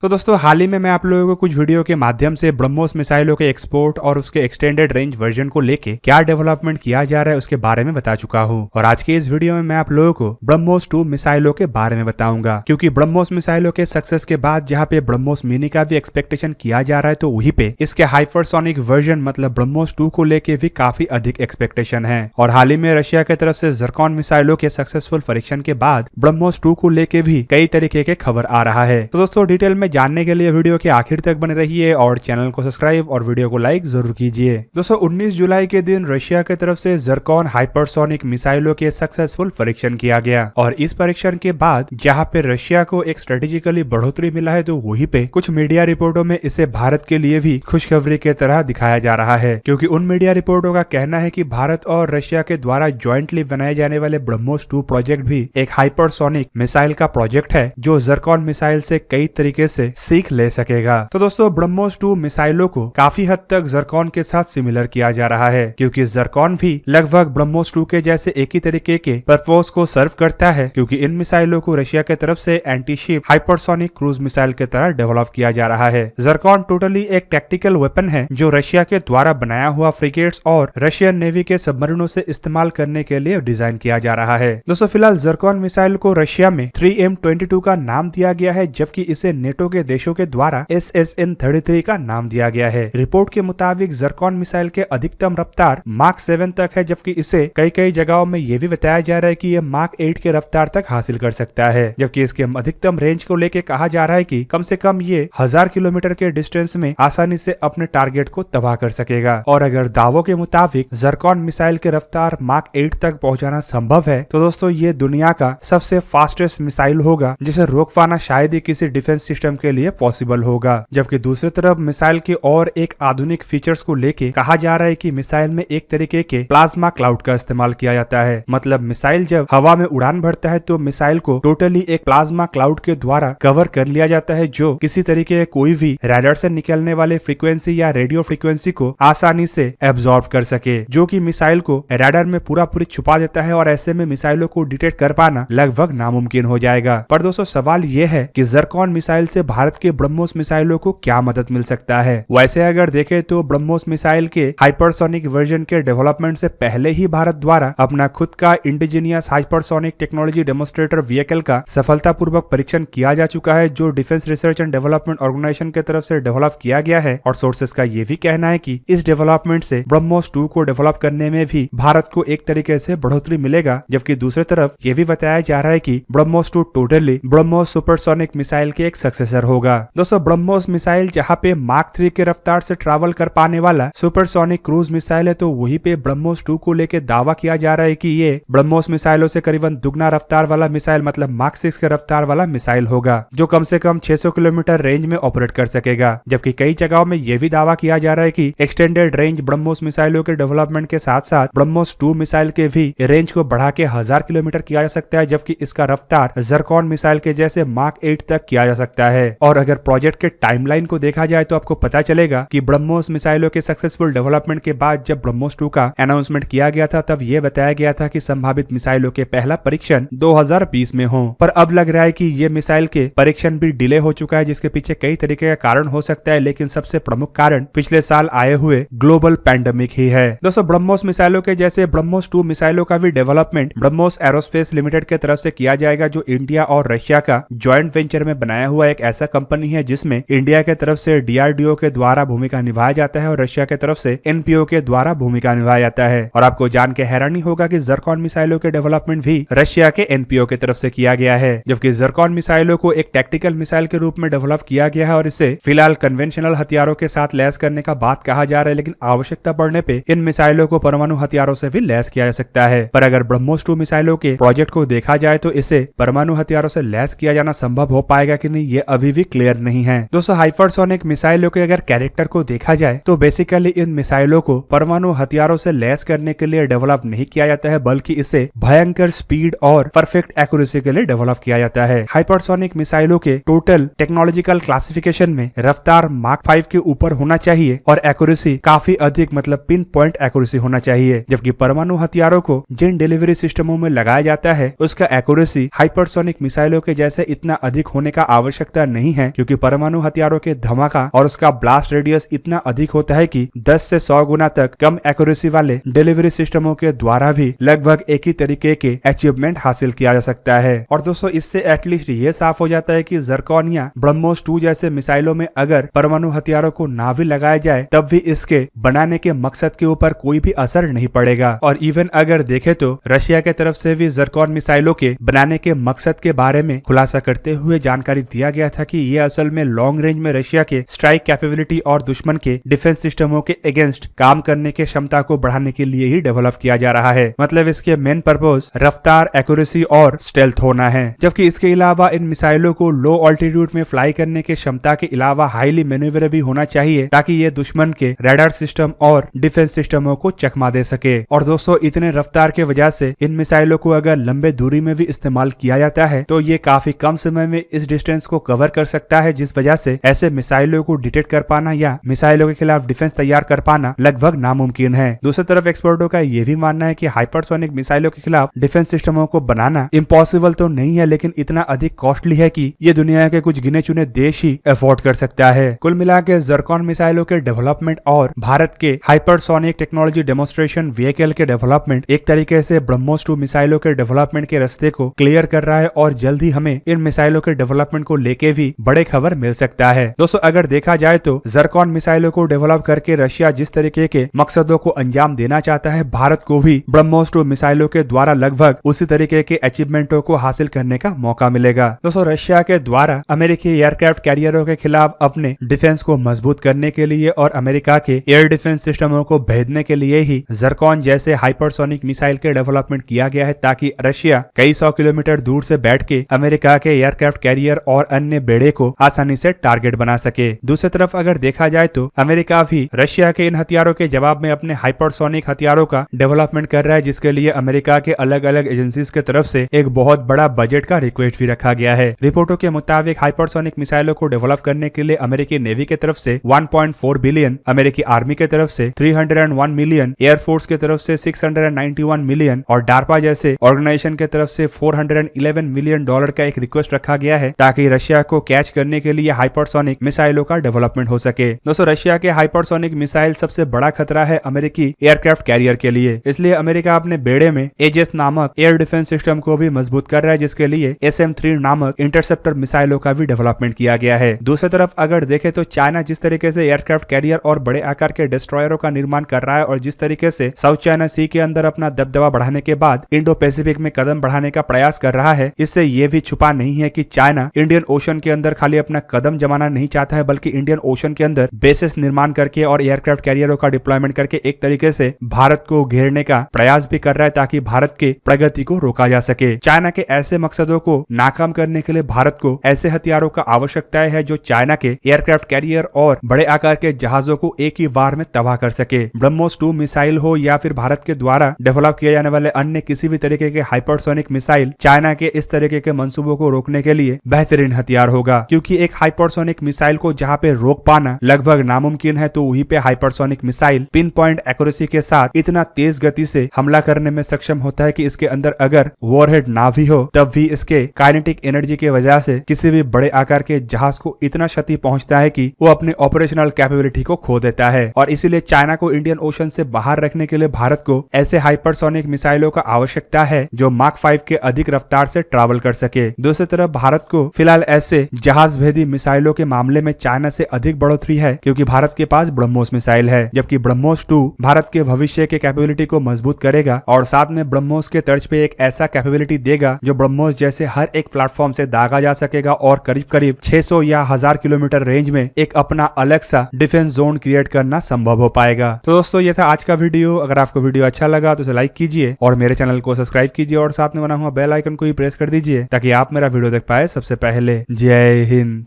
तो दोस्तों हाल ही में मैं आप लोगों को कुछ वीडियो के माध्यम से ब्रह्मोस मिसाइलों के एक्सपोर्ट और उसके एक्सटेंडेड रेंज वर्जन को लेके क्या डेवलपमेंट किया जा रहा है उसके बारे में बता चुका हूं। और आज के इस वीडियो में मैं आप लोगों को ब्रह्मोस 2 मिसाइलों के बारे में बताऊंगा, क्योंकि ब्रह्मोस मिसाइलों के सक्सेस के बाद जहां पे ब्रह्मोस मिनी का भी एक्सपेक्टेशन किया जा रहा है, तो वहीं पे इसके हाइपरसोनिक वर्जन मतलब ब्रह्मोस 2 को लेके भी काफी अधिक एक्सपेक्टेशन है। और हाल ही में रशिया की तरफ से ज़रकॉन मिसाइलों के सक्सेसफुल परीक्षण के बाद ब्रह्मोस 2 को लेके भी कई तरीके के खबर आ रहा है। तो दोस्तों डिटेल में जानने के लिए वीडियो के आखिर तक बने रहिए और चैनल को सब्सक्राइब और वीडियो को लाइक जरूर कीजिए। दोस्तों 19 जुलाई के दिन रशिया की तरफ से ज़रकॉन हाइपरसोनिक मिसाइलों के सक्सेसफुल परीक्षण किया गया और इस परीक्षण के बाद जहां पे रशिया को एक स्ट्रेटेजिकली बढ़ोतरी मिला है, तो वहीं पे कुछ मीडिया रिपोर्टों में इसे भारत के लिए भी खुशखबरी की तरह दिखाया जा रहा है, क्योंकि उन मीडिया रिपोर्टों का कहना है कि भारत और रशिया के द्वारा ज्वाइंटली बनाए जाने वाले ब्रह्मोस 2 प्रोजेक्ट भी एक हाइपरसोनिक मिसाइल का प्रोजेक्ट है जो ज़रकॉन मिसाइल से कई तरीके से सीख ले सकेगा। तो दोस्तों ब्रह्मोस 2 मिसाइलों को काफी हद तक ज़रकॉन के साथ सिमिलर किया जा रहा है, क्योंकि ज़रकॉन भी लगभग ब्रह्मोस 2 के जैसे एक ही तरीके के पर्पस को सर्व करता है, क्योंकि इन मिसाइलों को रशिया की तरफ से anti ship hypersonic cruise missile की तरह डेवलप किया जा रहा है। ज़रकॉन टोटली एक टैक्टिकल वेपन है जो रशिया के द्वारा बनाया हुआ फ्रिगेट्स और रशियन नेवी के सबमरीनों से इस्तेमाल करने के लिए डिजाइन किया जा रहा है। दोस्तों फिलहाल ज़रकॉन मिसाइल को रशिया में 3M22 का नाम दिया गया है, जबकि इसे नेटो के देशों के द्वारा SSN-33 का नाम दिया गया है। रिपोर्ट के मुताबिक ज़रकॉन मिसाइल के अधिकतम रफ्तार माक 7 तक है, जबकि इसे कई जगहों में यह भी बताया जा रहा है कि यह माक 8 के रफ्तार तक हासिल कर सकता है। जबकि इसके अधिकतम रेंज को लेकर कहा जा रहा है कि कम से कम ये 1000 किलोमीटर के डिस्टेंस में आसानी से अपने टारगेट को तबाह कर सकेगा। और अगर दावों के मुताबिक ज़रकॉन मिसाइल के रफ्तार माक 8 तक पहुंचाना संभव है, तो दोस्तों ये दुनिया का सबसे फास्टेस्ट मिसाइल होगा, जिसे रोक पाना शायद ही किसी डिफेंस सिस्टम के लिए पॉसिबल होगा। जबकि दूसरी तरफ मिसाइल के और एक आधुनिक फीचर्स को लेके कहा जा रहा है कि मिसाइल में एक तरीके के प्लाज्मा क्लाउड का इस्तेमाल किया जाता है। मतलब मिसाइल जब हवा में उड़ान भरता है तो मिसाइल को टोटली एक प्लाज्मा क्लाउड के द्वारा कवर कर लिया जाता है, जो किसी तरीके कोई भी रडार से निकलने वाले फ्रीक्वेंसी या रेडियो फ्रीक्वेंसी को आसानी से एब्जॉर्ब कर सके, जो कि मिसाइल को रडार में पूरी छुपा देता है। और ऐसे में मिसाइलों को डिटेक्ट कर पाना लगभग नामुमकिन हो जाएगा। पर दोस्तों सवाल यह है कि ज़रकॉन मिसाइल से भारत के ब्रह्मोस मिसाइलों को क्या मदद मिल सकता है। वैसे अगर देखें तो ब्रह्मोस मिसाइल के हाइपरसोनिक वर्जन के डेवलपमेंट से पहले ही भारत द्वारा अपना खुद का indigenous hypersonic technology demonstrator vehicle का सफलतापूर्वक परीक्षण किया जा चुका है, जो defence research and development organisation की तरफ से डेवलप किया गया है। और सोर्सेस का ये भी कहना है कि इस डेवलपमेंट से ब्रह्मोस 2 को डेवलप करने में भी भारत को एक तरीके से बढ़ोतरी मिलेगा। जबकि दूसरी तरफ ये भी बताया जा रहा है कि BrahMos 2 totally BrahMos supersonic missile के एक सक्सेसर होगा। दोस्तों ब्रह्मोस मिसाइल जहां पे माक 3 के रफ्तार से ट्रैवल कर पाने वाला सुपरसोनिक क्रूज मिसाइल है, तो वहीं पे ब्रह्मोस 2 को लेकर दावा किया जा रहा है कि ये ब्रह्मोस मिसाइलों से करीबन दुगना रफ्तार वाला मिसाइल मतलब माक 6 के रफ्तार वाला मिसाइल होगा, जो कम से कम 600 किलोमीटर रेंज में ऑपरेट कर सकेगा। जबकि कई जगहों में यह भी दावा किया जा रहा है कि एक्सटेंडेड रेंज ब्रह्मोस मिसाइलों के डेवलपमेंट के साथ साथ ब्रह्मोस 2 मिसाइल के भी रेंज को बढ़ा के 1000 किलोमीटर किया जा सकता है, जबकि इसका रफ्तार ज़रकॉन मिसाइल के जैसे माक 8 तक किया जा सकता है। और अगर प्रोजेक्ट के टाइमलाइन को देखा जाए तो आपको पता चलेगा कि ब्रह्मोस मिसाइलों के सक्सेसफुल डेवलपमेंट के बाद जब ब्रह्मोस 2 का अनाउंसमेंट किया गया था, तब यह बताया गया था कि संभावित मिसाइलों के पहला परीक्षण 2020 में हो। पर अब लग रहा है कि ये मिसाइल के परीक्षण भी डिले हो चुका है, जिसके पीछे कई तरीके का कारण हो सकता है, लेकिन सबसे प्रमुख कारण पिछले साल आए हुए ग्लोबल पैंडेमिक ही है। दोस्तों ब्रह्मोस मिसाइलों के जैसे ब्रह्मोस 2 मिसाइलों का भी डेवलपमेंट ब्रह्मोस एरोस्पेस लिमिटेड की तरफ से किया जाएगा, जो इंडिया और रशिया का ज्वाइंट वेंचर में बनाया हुआ एक ऐसा कंपनी है जिसमें इंडिया के तरफ से DRDO के द्वारा भूमिका निभाया जाता है और रशिया के तरफ से NPO के द्वारा भूमिका निभाया जाता है। और आपको जान के हैरानी होगा कि ज़रकॉन मिसाइलों के डेवलपमेंट भी रशिया के NPO की तरफ से किया गया है, जबकि ज़रकॉन मिसाइलों को एक टैक्टिकल मिसाइल के रूप में डेवलप किया गया है और इसे फिलहाल कन्वेंशनल हथियारों के साथ लैस करने का बात कहा जा रहा है, लेकिन आवश्यकता पड़ने पे इन मिसाइलों को परमाणु हथियारों से भी लैस किया जा सकता है। पर अगर ब्रह्मोस 2 मिसाइलों के प्रोजेक्ट को देखा जाए तो इसे परमाणु हथियारों से लैस किया जाना संभव हो पाएगा कि नहीं, ये अभी भी क्लियर नहीं है। दोस्तों हाइपरसोनिक मिसाइलों के अगर कैरेक्टर को देखा जाए तो बेसिकली इन मिसाइलों को परमाणु हथियारों से लैस करने के लिए डेवलप नहीं किया जाता है, बल्कि इसे भयंकर स्पीड और परफेक्ट एक्यूरेसी के लिए डेवलप किया जाता है। हाइपरसोनिक मिसाइलों के टोटल टेक्नोलॉजिकल क्लासिफिकेशन में रफ्तार माक 5 के ऊपर होना चाहिए और एक्यूरेसी काफी अधिक मतलब पिन पॉइंट एक्यूरेसी होना चाहिए, जबकि परमाणु हथियारों को जिन डिलीवरी सिस्टमों में लगाया जाता है उसका एक्यूरेसी हाइपरसोनिक मिसाइलों के जैसे इतना अधिक होने का आवश्यकता नहीं है, क्योंकि परमाणु हथियारों के धमाका और उसका ब्लास्ट रेडियस इतना अधिक होता है कि 10 से 100 गुना तक कम एक्यूरेसी वाले डिलीवरी सिस्टमों के द्वारा भी लगभग एक ही तरीके के अचीवमेंट हासिल किया जा सकता है। और दोस्तों इससे एटलीस्ट ये साफ हो जाता है कि ज़रकॉन या ब्रह्मोस 2 जैसे मिसाइलों में अगर परमाणु हथियारों को ना भी लगाया जाए तब भी इसके बनाने के मकसद के ऊपर कोई भी असर नहीं पड़ेगा। और इवन अगर देखे तो रशिया के तरफ से भी ज़रकॉन मिसाइलों के बनाने के मकसद के बारे में खुलासा करते हुए जानकारी दिया गया था कि ये असल में लॉन्ग रेंज में रशिया के स्ट्राइक कैपेबिलिटी और दुश्मन के डिफेंस सिस्टमों के अगेंस्ट काम करने के क्षमता को बढ़ाने के लिए ही डेवलप किया जा रहा है। मतलब इसके मेन पर्पस रफ्तार, एक्यूरेसी और स्टेल्थ होना है। जबकि इसके अलावा इन मिसाइलों को लो ऑल्टीट्यूड में फ्लाई करने के क्षमता के अलावा हाईली मैन्युवरेबल भी होना चाहिए, ताकि ये दुश्मन के रडार सिस्टम और डिफेंस सिस्टमों को चकमा दे सके। और दोस्तों इतने रफ्तार के वजह से इन मिसाइलों को अगर लंबे दूरी में भी इस्तेमाल किया जाता है तो ये काफी कम समय में इस डिस्टेंस को कवर कर सकता है, जिस वजह से ऐसे मिसाइलों को डिटेक्ट कर पाना या मिसाइलों के खिलाफ डिफेंस तैयार कर पाना लगभग नामुमकिन है। दूसरी तरफ एक्सपर्टों का यह भी मानना है कि हाइपरसोनिक मिसाइलों के खिलाफ डिफेंस सिस्टमों को बनाना इम्पॉसिबल तो नहीं है, लेकिन इतना अधिक कॉस्टली है कि ये दुनिया के कुछ गिने चुने देश ही अफोर्ड कर सकता है। कुल मिला के ज़रकॉन मिसाइलों के डेवलपमेंट और भारत के हाइपरसोनिक टेक्नोलॉजी डेमोन्स्ट्रेशन व्हीकल के डेवलपमेंट एक तरीके से ब्रह्मोस 2 मिसाइलों के डेवलपमेंट के रास्ते को क्लियर कर रहा है और जल्द ही हमें इन मिसाइलों के डेवलपमेंट को लेके भी बड़े खबर मिल सकता है। दोस्तों अगर देखा जाए तो ज़रकॉन मिसाइलों को डेवलप करके रशिया जिस तरीके के मकसदों को अंजाम देना चाहता है, भारत को भी ब्रह्मोस 2 मिसाइलों के द्वारा लगभग उसी तरीके के अचीवमेंटों को हासिल करने का मौका मिलेगा। दोस्तों रशिया के द्वारा अमेरिकी एयरक्राफ्ट कैरियरों के खिलाफ अपने डिफेंस को मजबूत करने के लिए और अमेरिका के एयर डिफेंस सिस्टमों को भेदने के लिए ही ज़रकॉन जैसे हाइपरसोनिक मिसाइल के डेवलपमेंट किया गया है, ताकि रशिया कई 100 किलोमीटर दूर से बैठ के अमेरिका के एयरक्राफ्ट कैरियर और अन्य बेड़े को आसानी से टारगेट बना सके। दूसरी तरफ अगर देखा जाए तो अमेरिका भी रशिया के इन हथियारों के जवाब में अपने हाइपरसोनिक हथियारों का डेवलपमेंट कर रहा है, जिसके लिए अमेरिका के अलग अलग एजेंसीज के तरफ से एक बहुत बड़ा बजट का रिक्वेस्ट भी रखा गया है। रिपोर्टों के मुताबिक हाइपरसोनिक मिसाइलों को डेवलप करने के लिए अमेरिकी नेवी की तरफ से 1.4 बिलियन, अमेरिकी आर्मी की तरफ से 301 मिलियन, एयरफोर्स की तरफ से 691 मिलियन और डार्पा जैसे ऑर्गेनाइजेशन की तरफ से 411 मिलियन डॉलर का एक रिक्वेस्ट रखा गया है, ताकि रशिया को कैच करने के लिए हाइपरसोनिक मिसाइलों का डेवलपमेंट हो सके। दोस्तों रशिया के हाइपरसोनिक मिसाइल सबसे बड़ा खतरा है अमेरिकी एयरक्राफ्ट कैरियर के लिए, इसलिए अमेरिका अपने बेड़े में एजेस नामक एयर डिफेंस सिस्टम को भी मजबूत कर रहा है, जिसके लिए SM-3 नामक इंटरसेप्टर मिसाइलों का भी डेवलपमेंट किया गया है। दूसरी तरफ अगर देखें तो चाइना जिस तरीके से एयरक्राफ्ट कैरियर और बड़े आकार के डिस्ट्रॉयरों का निर्माण कर रहा है और जिस तरीके से साउथ चाइना सी के अंदर अपना दबदबा बढ़ाने के बाद इंडो पैसिफिक में कदम बढ़ाने का प्रयास कर रहा है, इससे ये भी छुपा नहीं है कि चाइना इंडियन ओशन के अंदर खाली अपना कदम जमाना नहीं चाहता है, बल्कि इंडियन ओशन के अंदर बेसिस निर्माण करके और एयरक्राफ्ट कैरियरों का डिप्लॉयमेंट करके एक तरीके से भारत को घेरने का प्रयास भी कर रहा है, ताकि भारत के प्रगति को रोका जा सके। चाइना के ऐसे मकसदों को नाकाम करने के लिए भारत को ऐसे हथियारों का आवश्यकता है जो चाइना के एयरक्राफ्ट कैरियर और बड़े आकार के जहाजों को एक ही बार में तबाह कर सके। ब्रह्मोस 2 मिसाइल हो या फिर भारत के द्वारा डेवलप किए जाने वाले अन्य किसी भी तरीके के हाइपरसोनिक मिसाइल, चाइना के इस तरीके के मंसूबों को रोकने के लिए बेहतरीन हथियार होगा, क्योंकि एक हाइपरसोनिक मिसाइल को जहां पे रोक पाना लगभग नामुमकिन है, तो वहीं पे hypersonic missile pin point accuracy के साथ इतना तेज गति से हमला करने में सक्षम होता है कि इसके अंदर अगर वॉरहेड ना भी हो तब भी इसके काइनेटिक एनर्जी की वजह से किसी भी बड़े आकार के जहाज को इतना क्षति पहुंचता है कि वो अपने ऑपरेशनल कैपेबिलिटी को खो देता है। और इसीलिए चाइना को इंडियन ओशन से बाहर रखने के लिए भारत को ऐसे हाइपरसोनिक मिसाइलों का आवश्यकता है जो माक 5 के अधिक रफ्तार से ट्रैवल कर सके। दूसरी तरफ भारत को फिलहाल ऐसे जहाज भेदी मिसाइलों के मामले में चाइना से अधिक बढ़ोतरी है, क्योंकि भारत के पास ब्रह्मोस मिसाइल है, जबकि ब्रह्मोस 2 भारत के भविष्य के कैपेबिलिटी को मजबूत करेगा और साथ में ब्रह्मोस के तर्ज पे एक ऐसा कैपेबिलिटी देगा जो ब्रह्मोस जैसे हर एक प्लेटफॉर्म से दागा जा सकेगा और करीब करीब 600 या 1000 किलोमीटर रेंज में एक अपना अलग सा डिफेंस जोन क्रिएट करना संभव हो पाएगा। तो दोस्तों ये था आज का वीडियो। अगर आपको वीडियो अच्छा लगा तो इसे लाइक कीजिए और मेरे चैनल को सब्सक्राइब कीजिए और साथ में बना हुआ बेल आइकन को भी प्रेस कर दीजिए, ताकि आप मेरा वीडियो देख पाए सबसे पहले। जय हिंद।